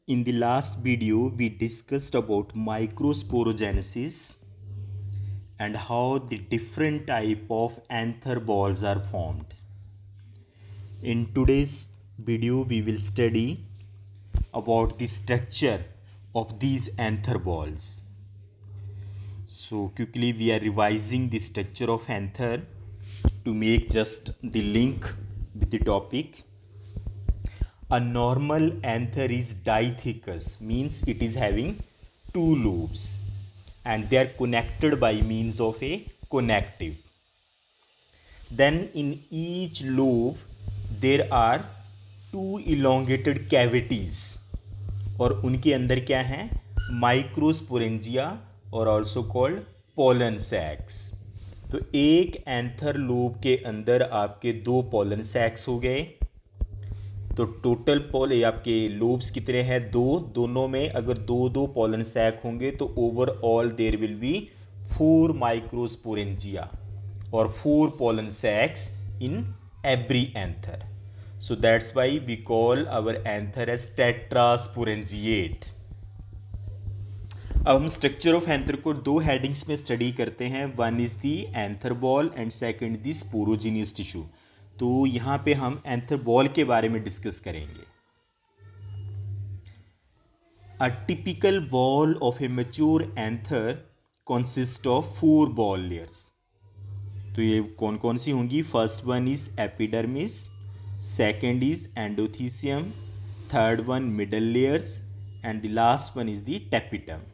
In the last video, we discussed about microsporogenesis and how the different type of anther balls are formed. In today's video, we will study about the structure of these anther balls. So quickly we are revising the structure of anther to make just the link with the topic. A normal anther is dithecous, means it is having two lobes and they are connected by means of a connective. Then in each lobe there are two elongated cavities और उनके अंदर क्या है microsporangia और also called pollen सैक्स. तो एक anther lobe के अंदर आपके दो पोलन सैक्स हो गए. तो टोटल आपके लोब्स कितने हैं दोनों में अगर दो पोलन सैक होंगे तो overall there will be 4 microsporangia और 4 pollen sacs in every anther. So that's why we call our anther as tetrasporangiate. अब हम स्ट्रक्चर ऑफ एंथर को दो हेडिंग्स में स्टडी करते हैं. One is the anther ball and second the sporogenous tissue. तो यहाँ पे हम एंथर बॉल के बारे में डिस्कस करेंगे. A typical wall of A mature anther consist of 4 ball layers. तो ये कौन कौन सी होंगी? First one is epidermis, second is endothecium, third one middle layers and the last one is the tapetum.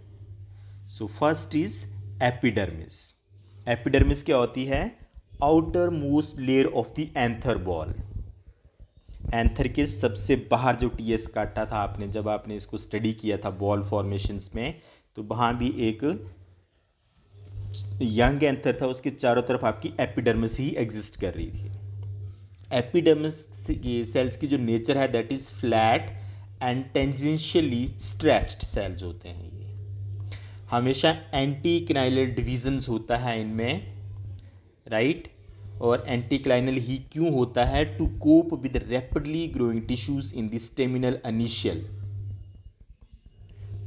So first is epidermis. Epidermis क्या होती है? outer most layer of the anther ball. Anther के सबसे बाहर जो TS काटा था आपने जब आपने इसको स्टडी किया था बॉल फॉर्मेशंस में, तो वहाँ भी एक यंग एंथर था, उसके चारों तरफ आपकी एपिडर्मिस ही एग्जिस्ट कर रही थी. एपिडर्मिस सेल्स की जो नेचर है that is flat and tangentially stretched cells होते हैं. ये हमेशा एंटीक्लाइनल डिविजन्स होता है इनमें, राइट. और एंटीक्लाइनल ही क्यों होता है? To cope with rapidly growing tissues in the staminal initial.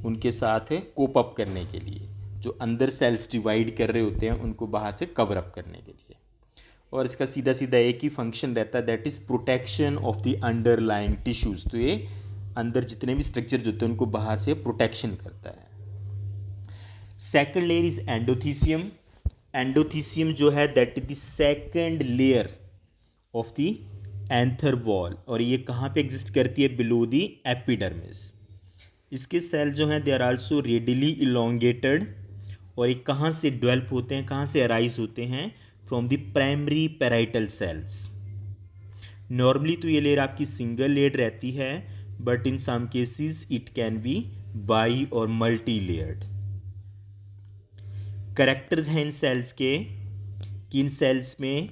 उनके साथ कोप अप करने के लिए जो अंदर सेल्स डिवाइड कर रहे होते हैं उनको बाहर से कवर अप करने के लिए. और इसका सीधा सीधा एक ही फंक्शन रहता है that is protection of the underlying tissues. तो ये अंदर जितने भी स्ट्रक्चर होते हैं उनको बाहर से प्रोटेक्शन करता है. Second layer is endothecium. Endothecium जो है that is the second layer of the anther wall और ये कहाँ पे एग्जिस्ट करती है? Below the epidermis. इसके सेल जो हैं they are also radially elongated और ये कहाँ से डेवलप होते हैं, कहाँ से अराइज होते हैं? From the primary parietal cells. Normally तो ये लेयर आपकी सिंगल लेयर रहती है but in some cases it can be bi और मल्टी लेयर्ड. करेक्टर्स हैं इन सेल्स के कि इन सेल्स में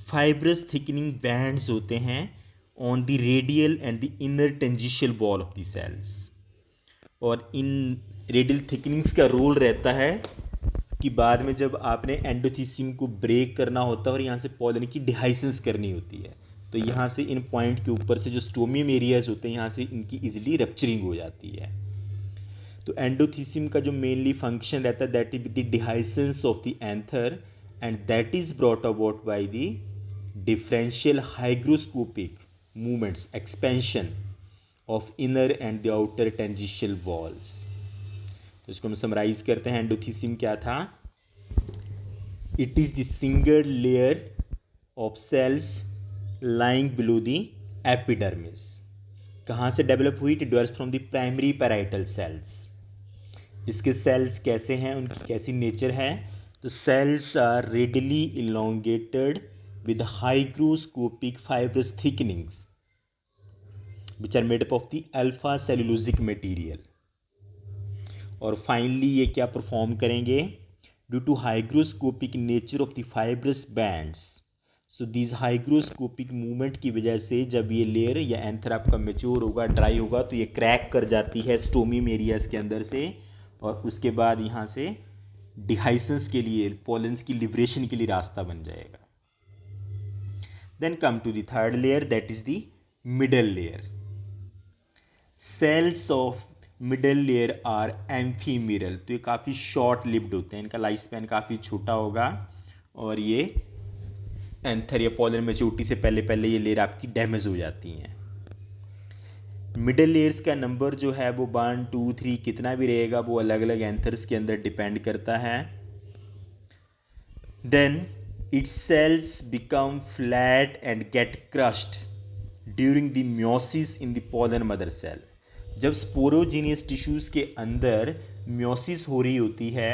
फाइब्रस थिकनिंग बैंड्स होते हैं on the radial and the inner tangential wall of the cells. और इन रेडियल थिकनिंग्स का रोल रहता है कि बाद में जब आपने एंडोथीसियम को ब्रेक करना होता है और यहाँ से पॉलन की डिहाइसेंस करनी होती है तो यहाँ से इन पॉइंट के ऊपर से जो स्टोमियम एरियाज होते हैं यहाँ से इनकी इजीली रप्चरिंग हो जाती है. तो एंडोथीसियम का जो मेनली फंक्शन रहता है that is the dehiscence of the anther and that is brought about by the differential hygroscopic movements expansion of inner and the outer tangential walls. तो इसको हम समराइज करते हैं. एंडोथीसियम क्या था? It is the single layer of cells lying below the epidermis. कहाँ से develop हुई? It develops from the primary parietal cells. इसके सेल्स कैसे हैं, उनकी कैसी नेचर है? तो sales are radially elongated with hygroscopic fibrous thickenings which are made up of the alpha cellulosic material. और फाइनली ये क्या परफॉर्म करेंगे? Due to hygroscopic nature of the fibrous bands. So this hygroscopic movement की वजह से जब ये layer या एंथर आपका मेच्योर होगा, ड्राई होगा, तो ये क्रैक कर जाती है स्टोमियम एरियाज के अंदर से और उसके बाद यहाँ से डिहाइसेंस के लिए पोलेंस की लिबरेशन के लिए रास्ता बन जाएगा. Then come to the third layer that is the middle layer. Cells of middle layer are ephemeral, तो ये काफ़ी शॉर्ट लिव्ड होते हैं, इनका लाइफ स्पैन काफ़ी छोटा होगा और ये एंथर या पॉलन मैच्योरिटी से पहले पहले ये लेयर आपकी डैमेज हो जाती हैं। मिडल लेयर्स का नंबर जो है वो 1 2 3 कितना भी रहेगा वो अलग अलग एंथर्स के अंदर डिपेंड करता है। Then its cells become flat and get crushed during the meiosis in the pollen mother cell. जब स्पोरोजीनियस टिश्यूज़ के अंदर म्योसिस हो रही होती है,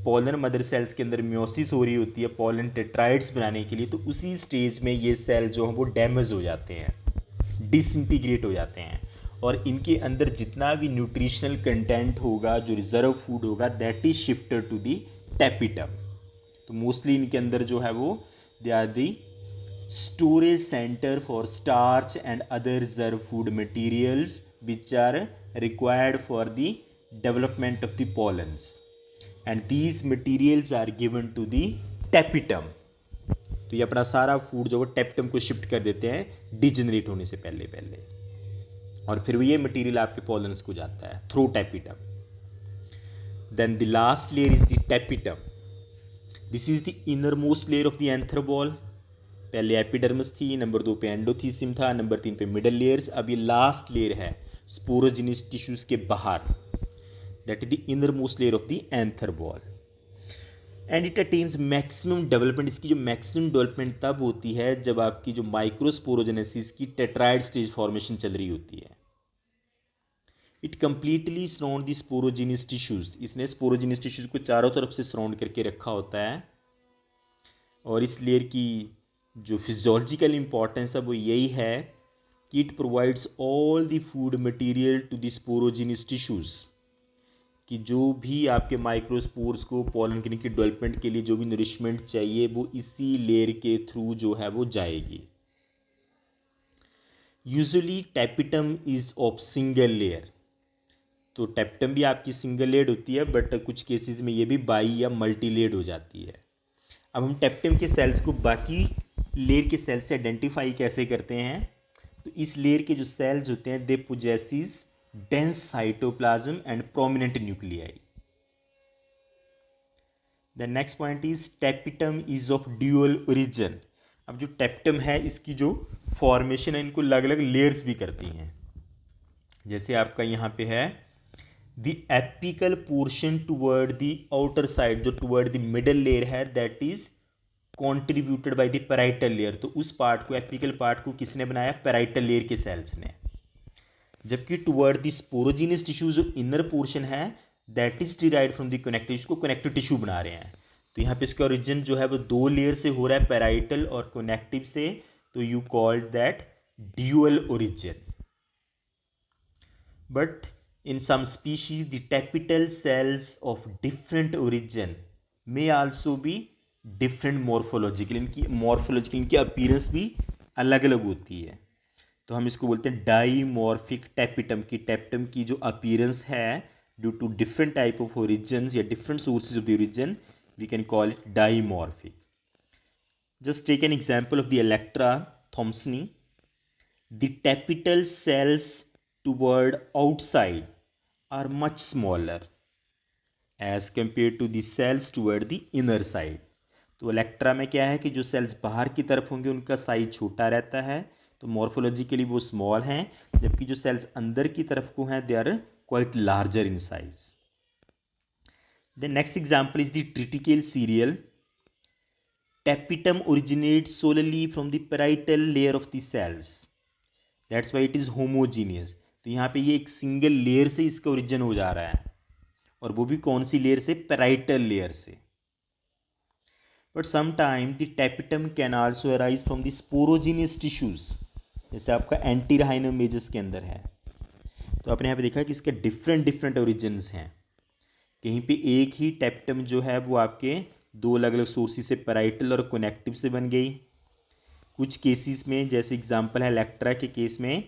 पॉलन मदर सेल्स के अंदर म्योसिस हो रही होती है पॉलन टेट्राइड्स बनाने के लिए, तो उसी स्टेज में ये सेल जो हैं वो डैमेज हो जाते हैं, डिसइंटीग्रेट हो जाते हैं और इनके अंदर जितना भी न्यूट्रिशनल कंटेंट होगा, जो रिजर्व फूड होगा, that is shifted to the tapetum. तो मोस्टली इनके अंदर जो है वो they are the storage centre for starch and other reserve food materials which are required for the development of the pollens and these materials are given to the tapetum. तो ये अपना सारा फूड जो है टैपिटम को shift कर देते हैं डिजेनरेट होने से पहले पहले, और फिर ये मटेरियल आपके पॉलन्स को जाता है through tapetum. Then the last layer is the tapetum. This is the inner most layer of the anther wall. पहले एपिडर्मिस थी, नंबर 2 पे एंडोथीसियम था, नंबर 3 पे मिडल लेयर्स, अब ये लास्ट लेयर है स्पोरोजिनस टिश्यूज के बाहर, that is the inner most layer of the anther ball and it attains maximum development. इसकी जो मैक्सिमम डेवलपमेंट तब होती है जब आपकी जो माइक्रोस्पोरोजेनेसिस की टेट्राइड स्टेज फॉर्मेशन चल रही होती है। It completely surround the sporogenous tissues. इसने स्पोरोजीनियस टिश्यूज को चारों तरफ से सराउंड करके रखा होता है और इस लेयर की जो फिजियोलॉजिकल इंपॉर्टेंस है वो यही है कि it provides all the food material to the sporogenous tissues, कि जो भी आपके माइक्रोस्पोर्स को पॉलन के डेवलपमेंट के लिए जो भी नरिशमेंट चाहिए वो इसी लेयर के थ्रू जो है वो जाएगी। Usually tapetum is of single layer, तो टैपिटम भी आपकी सिंगल लेड होती है, बट कुछ केसेस में ये भी बाई या मल्टी लेड हो जाती है। अब हम टैपिटम के सेल्स को बाकी लेयर के सेल से आइडेंटिफाई कैसे करते हैं, तो इस लेयर के जो सेल्स होते हैं they possess dense cytoplasm and prominent nuclei. The next point is tapetum is of dual origin. अब जो टैपिटम है इसकी जो फॉर्मेशन है इनको अलग अलग लेयर्स भी करती हैं। जैसे आपका यहाँ पे है the apical portion toward the outer side, जो टुवर्ड द मिडल लेयर है that is contributed by the parietal layer. तो उस पार्ट को, एपिकल पार्ट को किसने बनाया? पैराइटल लेयर के सेल्स ने। जबकि टुवर्ड द स्पोरोजीनियस टिश्यू जो इनर पोर्शन है that is derived from the connective, इसको कनेक्टिव टिश्यू बना रहे हैं। तो यहाँ पे इसका ओरिजिन जो है वो 2 लेयर से हो रहा है, पैराइटल और कनेक्टिव से, तो you called that dual origin. But in some species the tapetal cells of different origin may also be different morphological, इनकी morphological इनकी अपीयरेंस भी अलग अलग होती है। तो हम इसको बोलते हैं डाईमॉर्फिक टैपिटम, की टैपिटम की जो अपीयरेंस है due to different type of origins या different sources of the origin we can call it dimorphic. Just take an example of the Alectra thomsonii. The tapetal cells toward outside are much smaller as compared to the cells toward the inner side। तो Electra में क्या है कि जो sales बाहर की तरफ होंगे उनका साइज छोटा रहता है, तो मॉर्फोलॉजिकली वो स्मॉल हैं, जबकि जो सेल्स अंदर की तरफ को हैं they are quite larger in size. The next example is the triticale cereal. Tapetum originates solely from the parietal layer of the cells, that's why it is homogeneous। तो यहाँ पे ये एक सिंगल लेयर से इसका ओरिजिन हो जा रहा है, और वो भी कौन सी लेयर से? पैराइटल लेयर से। But sometime the tapetum can also arise from the sporogenous tissues, जैसे आपका एंटीराइनम मेजस के अंदर है। तो आपने यहाँ पे देखा कि इसके डिफरेंट डिफरेंट ओरिजिन्स हैं। कहीं पे एक ही टैपिटम जो है वो आपके 2 अलग अलग सोर्सेज से, पैराइटल और कनेक्टिव से बन गई। कुछ केसेस में, जैसे एग्जांपल है इलेक्ट्रा के केस में,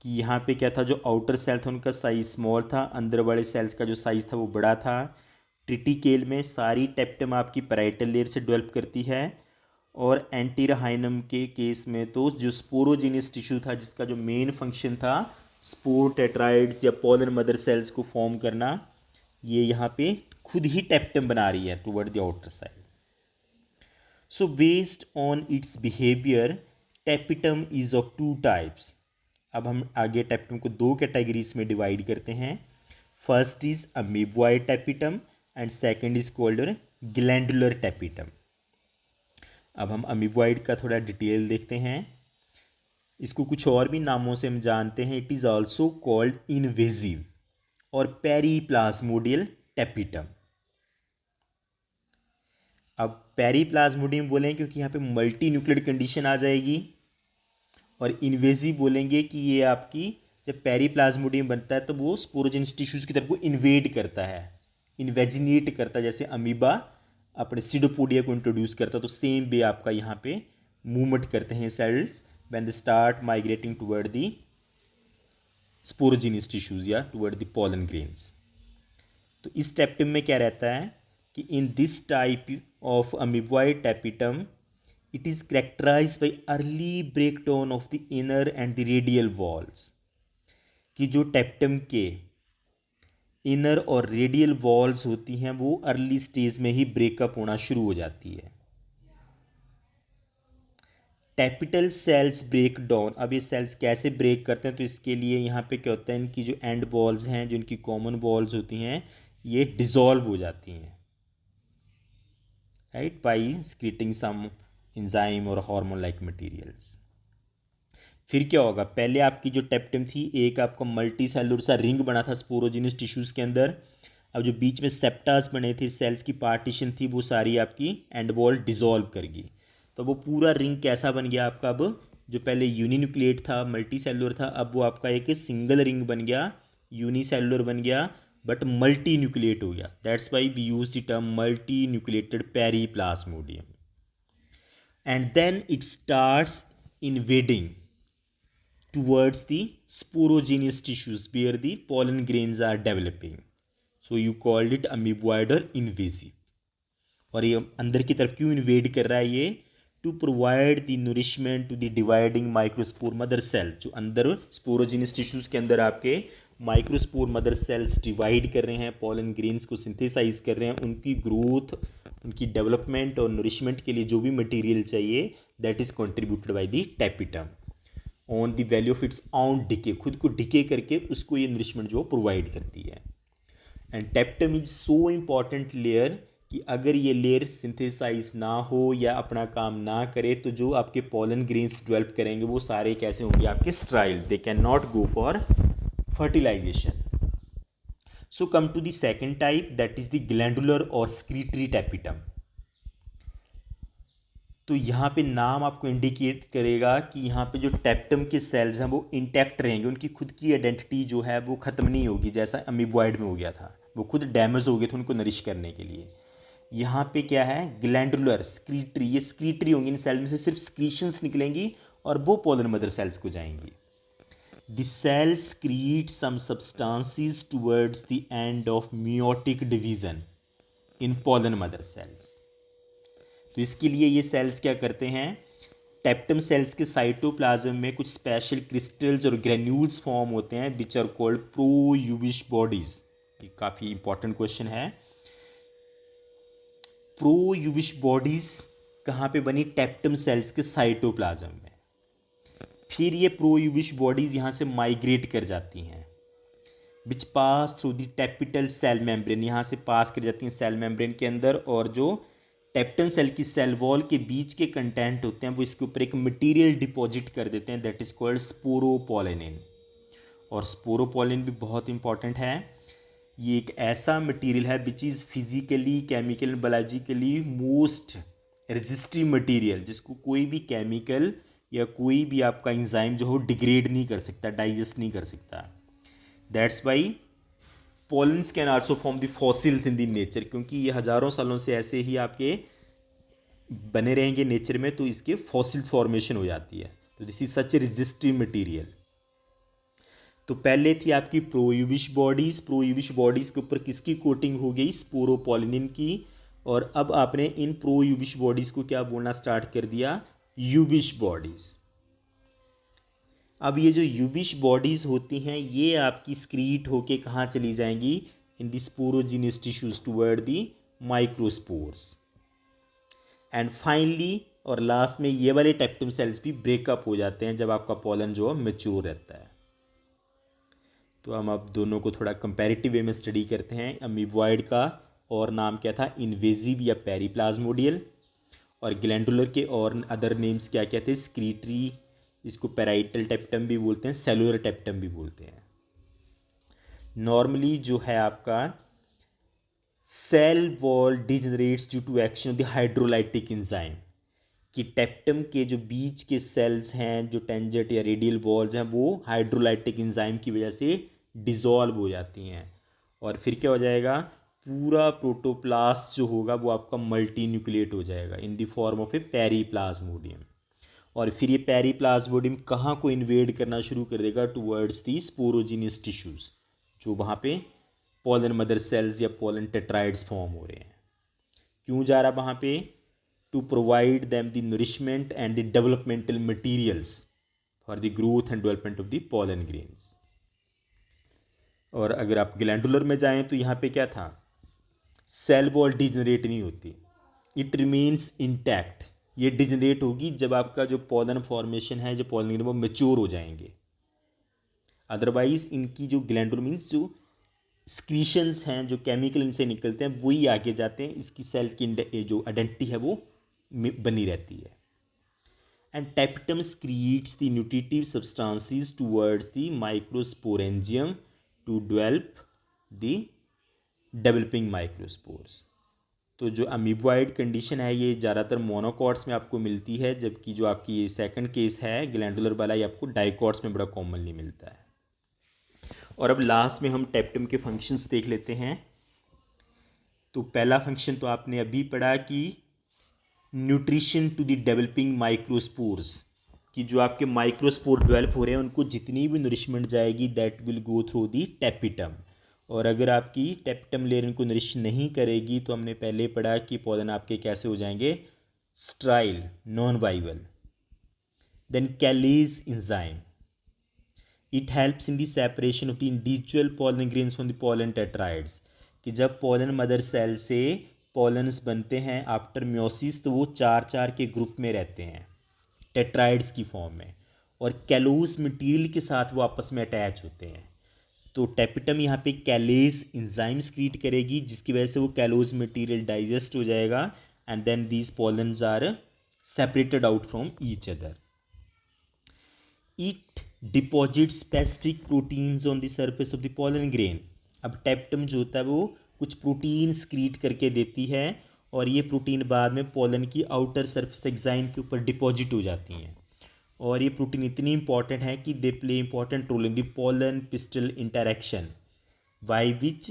कि यहाँ पे क्या था, जो आउटर सेल था उनका साइज स्मॉल था, अंदर वाले सेल्स का जो साइज था वो बड़ा था। ट्रिटिकेल में सारी टैपिटम आपकी पैराइटल लेयर से डेवलप करती है, और एंटीराहाइनम के केस में तो जो स्पोरोजीनियस टिश्यू था जिसका जो मेन फंक्शन था स्पोर टेट्राइड्स या पॉलन मदर सेल्स को फॉर्म करना, ये यहाँ पे खुद ही टेप्टम बना रही है toward the outer side. So based on its behavior, tapetum is of two types. अब हम आगे टेप्टम को दो कैटेगरीज में डिवाइड करते हैं. First is amoeboid tapetum and second is called glandular tapetum. अब हम अमीबॉइड का थोड़ा डिटेल देखते हैं. इसको कुछ और भी नामों से हम जानते हैं. It is also called invasive और पेरीप्लाज्मोडियल टेपिटम. अब पेरीप्लाज्मोडियम बोलें क्योंकि यहाँ पे मल्टी न्यूक्लियड कंडीशन आ जाएगी, और इन्वेजिव बोलेंगे कि ये आपकी जब पेरीप्लाज्मोडियम बनता है तो वो स्पोरोजेनिक टिश्यूज़ की तरफ को इन्वेड करता है, इन्वेजिनेट करता है. जैसे अमीबा अपने सीडोपोडिया को इंट्रोड्यूस करता है, तो सेम वे आपका यहाँ पे मूवमेंट करते हैं cells when they start migrating toward the sporogenic tissues या टुवर्ड द पॉलन ग्रेन्स. तो इस टेप्टम में क्या रहता है कि in this type of amoeboid tapetum, it is characterized by early breakdown of the inner and the radial walls. कि जो टेप्टम के इनर और रेडियल वॉल्स होती हैं वो अर्ली स्टेज में ही ब्रेकअप होना शुरू हो जाती है. टेपिटल सेल्स ब्रेक डाउन. अब ये सेल्स कैसे ब्रेक करते हैं, तो इसके लिए यहाँ पे क्या होता है, इनकी जो एंड वॉल्स हैं, जो इनकी कॉमन वॉल्स होती हैं, ये डिसॉल्व हो जाती हैं, right, by secreting some enzyme or hormone like materials. फिर क्या होगा, पहले आपकी जो टेप्टम थी एक आपका मल्टी सेलुलर सा रिंग बना था स्पोरोजिनस टिश्यूज़ के अंदर. अब जो बीच में सेप्टास बने थे, सेल्स की पार्टीशन थी, वो सारी आपकी एंड वॉल डिसॉल्व कर गई. तो वो पूरा रिंग कैसा बन गया आपका, अब जो पहले यूनिन्यूक्लिएट था, मल्टी सेलुलर था, अब वो आपका एक सिंगल रिंग बन गया, यूनिसेलुलर बन गया, बट मल्टी न्यूक्लिएट हो गया. That's why we use the term multinucleated periplasmodium. And then it starts invading towards the sporogenous tissues where the pollen grains are developing. So you called it amoeboid और invasive. और ये अंदर की तरफ क्यों invade कर रहा है ये, to provide the nourishment to the dividing microspore mother cell. जो अंदर स्पोरोजेनियस टिश्यूज के अंदर आपके माइक्रोस्पोर मदर सेल्स डिवाइड कर रहे हैं, पॉलन ग्रेन्स को सिंथेसाइज कर रहे हैं, उनकी ग्रोथ, उनकी डेवलपमेंट और नरिशमेंट के लिए जो भी मटेरियल चाहिए, that is contributed bye the tapetum on the value of its on decay. खुद को डिके करके उसको ये नरिशमेंट जो प्रोवाइड करती है. And tapetum is so important layer कि अगर ये लेयर सिंथेसाइज ना हो या अपना काम ना करे, तो जो आपके पॉलन ग्रेन्स डेवलप करेंगे वो सारे कैसे होंगे, आपके स्ट्राइल. They can not go for fertilization. So come to the second type, that is the glandular or secretory tapetum. तो यहाँ पे नाम आपको इंडिकेट करेगा कि यहाँ पे जो टेप्टम के सेल्स हैं वो इंटैक्ट रहेंगे, उनकी खुद की आइडेंटिटी जो है वो ख़त्म नहीं होगी, जैसा अमीबॉइड में हो गया था, वो खुद डैमेज हो गए थे उनको नरिश करने के लिए. यहाँ पे क्या है, ग्लैंडुलर स्क्रीटरी. ये स्क्रीटरी होंगी, इन सेल में से सिर्फ स्क्रीशंस निकलेंगी और वो पॉलन मदर सेल्स को जाएंगी. The cell secretes some substances towards the end of meiotic division in pollen mother cells. तो इसके लिए ये सेल्स क्या करते हैं, टेप्टम सेल्स के साइटोप्लाज्म में कुछ स्पेशल क्रिस्टल्स और ग्रेन्यूल्स फॉर्म होते हैं विच आर कॉल्ड प्रोयूबिश बॉडीज. ये काफ़ी इंपॉर्टेंट क्वेश्चन है. प्रोयूबिश बॉडीज कहाँ पे बनी, टेप्टम सेल्स के साइटोप्लाज्म में. फिर ये प्रोयूबिश बॉडीज़ यहाँ से माइग्रेट कर जाती हैं, which pass through the tapetal cell membrane. यहाँ से पास कर जाती हैं सेल मेम्ब्रेन के अंदर, और जो टेप्टम सेल की सेल वॉल के बीच के कंटेंट होते हैं वो इसके ऊपर एक मटेरियल डिपॉजिट कर देते हैं, दैट इज़ कॉल्ड स्पोरोपोलिन. और स्पोरोपोलिन भी बहुत इंपॉर्टेंट है. ये एक ऐसा मटेरियल है which is physically, chemical, biologically most resistive material, जिसको कोई भी केमिकल या कोई भी आपका इंजाइम जो हो डिग्रेड नहीं कर सकता, डाइजेस्ट नहीं कर सकता. That's why pollens can also form the fossils in the nature, क्योंकि ये हज़ारों सालों से ऐसे ही आपके बने रहेंगे नेचर में, तो इसके फॉसिल फॉर्मेशन हो जाती है. तो this is such A resistive material. तो पहले थी आपकी प्रोयूबिश बॉडीज़. प्रोयूबिश बॉडीज़ के ऊपर किसकी कोटिंग हो गई, स्पोरोपोलिन की. और अब आपने इन प्रोयूबिश बॉडीज़ को क्या बोलना स्टार्ट कर दिया, यूबिश बॉडीज़. अब ये जो यूबिश बॉडीज़ होती हैं ये आपकी स्क्रीट होके कहाँ चली जाएंगी, in the sporogenous tissues toward the microspores. And finally और लास्ट में ये वाले टेप्टम सेल्स भी ब्रेकअप हो जाते हैं जब आपका पॉलन जो है मेच्योर रहता है। तो हम अब दोनों को थोड़ा कंपैरेटिव वे में स्टडी करते हैं। अमीबॉइड का और नाम क्या था, इन्वेजिव या पेरिप्लाज्मोडियल, और ग्लैंडुलर के और अदर नेम्स क्या क्या थे, स्क्रीटरी, इसको पैराइटल टेप्टम भी बोलते हैं, सेलुलर टेप्टम भी बोलते हैं। नॉर्मली जो है आपका cell wall degenerates due to action of the hydrolytic enzyme, कि टेप्टम के जो बीच के सेल्स हैं, जो टेंजेंट या रेडियल वॉल्स हैं, वो हाइड्रोलाइटिक एंजाइम की वजह से डिसॉल्व हो जाती हैं। और फिर क्या हो जाएगा, पूरा प्रोटोप्लास्ट जो होगा वो आपका मल्टी न्यूक्लिएट हो जाएगा इन द फॉर्म ऑफ ए पेरीप्लाज्मोडियम। और फिर ये पेरीप्लाज्मोडियम कहाँ को इन्वेड करना शुरू कर देगा, टूवर्ड्स दी स्पोरोजिनस टिश्यूज, जो वहाँ पे पोलन मदर सेल्स या पोलन टेट्राइड्स फॉर्म हो रहे हैं। क्यों जा रहा वहाँ पे, to provide them the nourishment and the developmental materials for the growth and development of the pollen grains. और अगर आप ग्लैंडुलर में जाएं तो यहाँ पे क्या था, सेल वॉल डिजनरेट नहीं होती, इट रिमेन्स इंटैक्ट। ये डिजनरेट होगी जब आपका जो पोलन फॉर्मेशन है, जो पोलन ग्रेन वो मेच्योर हो जाएंगे। अदरवाइज इनकी जो ग्लैंडुलर मीन्स जो स्क्रीशंस हैं, जो केमिकल इनसे निकलते हैं वही आगे जाते हैं, इसकी सेल की जो आइडेंटिटी है वो बनी रहती है। And tapetum secretes the nutritive substances towards the microsporangium to develop the developing microspores. तो जो अमीबॉइड कंडीशन है ये ज़्यादातर मोनोकॉट्स में आपको मिलती है, जबकि जो आपकी ये सेकंड केस है ग्लैंडुलर वाला, ये आपको डाइकॉट्स में बड़ा कॉमनली मिलता है। और अब लास्ट में हम टेप्टम के फंक्शंस देख लेते हैं। तो पहला फंक्शन तो आपने अभी पढ़ा कि nutrition to the developing microspores, कि जो आपके माइक्रोस्पोर डेवलप हो रहे हैं उनको जितनी भी नरिशमेंट जाएगी that will go through the tapetum. और अगर आपकी टेप्टम लेयर इनको नरिश नहीं करेगी तो हमने पहले पढ़ा कि पौधन आपके कैसे हो जाएंगे, sterile, non viable. Then callase enzyme, it helps in the separation of the individual pollen grains from the pollen tetrads, कि जब पोलन मदर सेल से पोलन्स बनते हैं आफ्टर म्योसिस तो वो 4-4 के ग्रुप में रहते हैं टेट्राइड्स की फॉर्म में, और कैलोस मटेरियल के साथ वो आपस में अटैच होते हैं। तो टेपिटम यहाँ पे कैलेज इंजाइम स्क्रीट करेगी जिसकी वजह से वो कैलोज मटेरियल डाइजेस्ट हो जाएगा and then these pollens are separated out from each other. It deposit specific proteins on the surface of the pollen grain. अब टेप्टम जो होता है वो कुछ प्रोटीन स्क्रीट करके देती है और ये प्रोटीन बाद में पोलन की आउटर सरफेस एक्साइन के ऊपर डिपॉजिट हो जाती हैं। और ये प्रोटीन इतनी इंपॉर्टेंट है कि they play important role in the pollen pistil interaction by which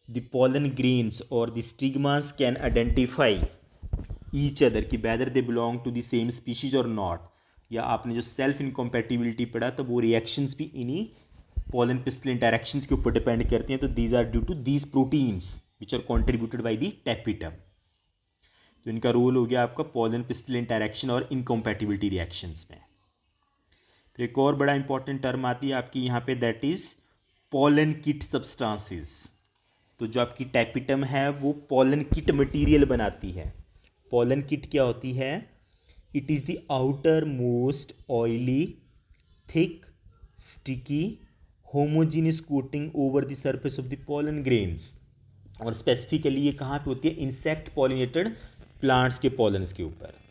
the pollen grains और the stigmas can identify each other कि whether they belong to the same species or not. या आपने जो self इनकॉम्पैटिबिलिटी पढ़ा तो वो रिएक्शंस भी इन्हीं पोलन पिस्टल इंटरेक्शंस के ऊपर डिपेंड करती हैं। तो these are due to these proteins which are contributed by the tapetum. तो इनका रोल हो गया आपका पोलन पिस्टल इंटरेक्शन और इनकॉम्पैटिबिलिटी रिएक्शंस में। फिर एक और बड़ा इंपॉर्टेंट टर्म आती है आपकी यहाँ पे, that is pollen kit substances. तो जो आपकी टेपिटम है वो पोलन किट मटेरियल बनाती है। पोलन किट क्या होती है, it is the outer most oily thick sticky homogeneous coating over the surface of the pollen grains. और स्पेसिफिकली ये कहाँ पे होती है, इंसेक्ट पॉलिनेटेड प्लांट्स के पोलन्स के ऊपर।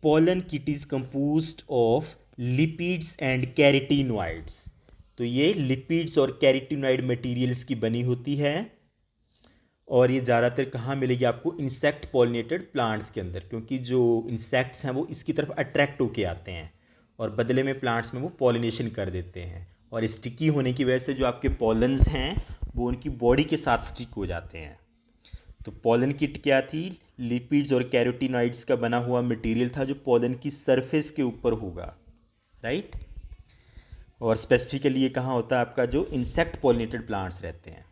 Pollen kit is composed of lipids and carotenoids. तो ये लिपिड्स और कैरेटिनॉइड मटेरियल्स की बनी होती है और ये ज़्यादातर कहाँ मिलेगी आपको, इंसेक्ट पॉलिनेटेड प्लांट्स के अंदर, क्योंकि जो इंसेक्ट्स हैं वो इसकी तरफ अट्रैक्ट होके आते हैं और बदले में प्लांट्स में वो पॉलिनेशन कर देते हैं। और स्टिकी होने की वजह से जो आपके पॉलन्स हैं वो उनकी बॉडी के साथ स्टिक हो जाते हैं। तो पोलन किट क्या थी, लिपिड्स और कैरोटिनॉइड्स का बना हुआ मटेरियल था जो पोलन की सरफेस के ऊपर होगा, राइट। और स्पेसिफिकली ये कहाँ होता है आपका, जो इंसेक्ट पॉलिनेटेड प्लांट्स रहते हैं।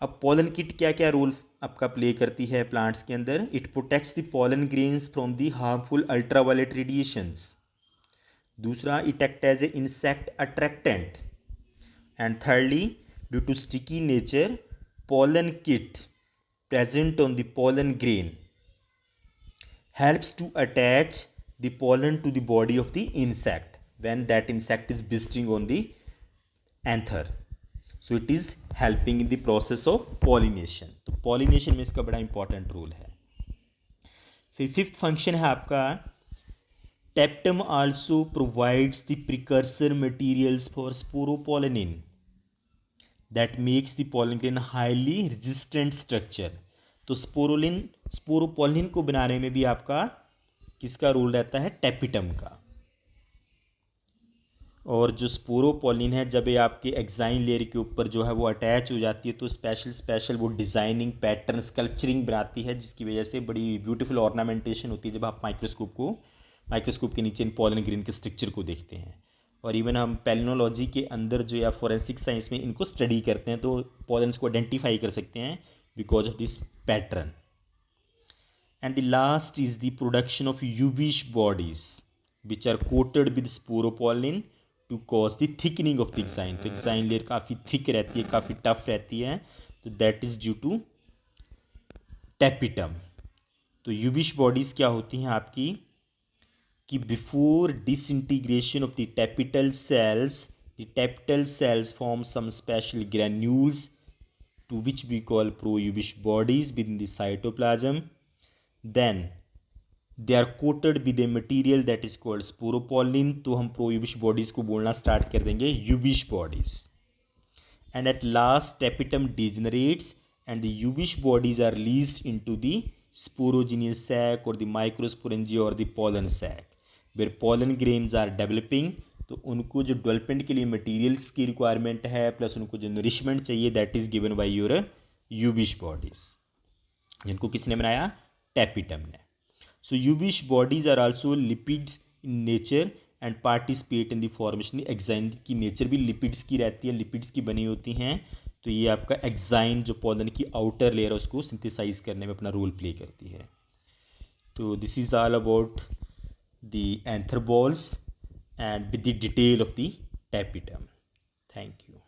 अब पोलन किट क्या क्या रोल आपका प्ले करती है प्लांट्स के अंदर? It protects the pollen grains from the harmful ultraviolet radiations. दूसरा, it act as a insect attractant. And thirdly, due to sticky nature, pollen kit present on the pollen grain helps to attach the pollen to the body of the insect when that insect is visiting on the anther. So it is helping in the process of pollination. तो pollination में इसका बड़ा important role है. फिर fifth function है आपका, टेप्टम also provides the precursor materials for sporopollenin that makes the pollen grain highly resistant structure. तो sporopollenin को बनाने में भी आपका किसका रोल रहता है? टेपिटम का. और जो स्पोरोपोलिन है, जब ये आपके एक्साइन लेयर के ऊपर जो है वो अटैच हो जाती है तो स्पेशल वो डिज़ाइनिंग पैटर्न स्कल्पचरिंग बनाती है, जिसकी वजह से बड़ी ब्यूटीफुल ऑर्नामेंटेशन होती है जब आप माइक्रोस्कोप के नीचे इन पॉलन ग्रेन के स्ट्रक्चर को देखते हैं. और इवन हम पैलिनोलॉजी के अंदर जो या फॉरेंसिक साइंस में इनको स्टडी करते हैं तो पॉलन्स को आइडेंटिफाई कर सकते हैं because of this pattern. And the last is the production of ubisch bodies which are coated with sporopollenin to cause the thickening of the exine. तो एक्साइन लेयर काफ़ी थिक रहती है, काफ़ी टफ रहती है, तो that is due to tapetum. तो ubisch bodies क्या होती हैं आपकी कि before disintegration of the tapetal cells form some special granules to which we call proubisch bodies with in the cytoplasm. Then they are coated with a material that is called sporopollenin. तो हम proubisch bodies को बोलना start कर देंगे ubisch bodies. And at last tapetum degenerates and the ubisch bodies are released into the sporogenous sac और the microsporangia और the pollen sac where pollen grains are developing. तो उनको जो डेवलपमेंट के लिए मटेरियल्स की रिक्वायरमेंट है प्लस उनको जो नरिशमेंट चाहिए that is given by your ubisch bodies, जिनको किसने बनाया? टैपिटम ने. So ubisch bodies are also lipids in nature and participate in the formation. Exine की नेचर भी लिपिड्स की रहती है, लिपिड्स की बनी होती हैं. तो ये आपका एक्साइन जो पॉलन की आउटर लेयर है उसको सिंथेसाइज करने में अपना रोल प्ले करती है. तो this is all about the anther balls and with the detail of the tapetum. Thank you.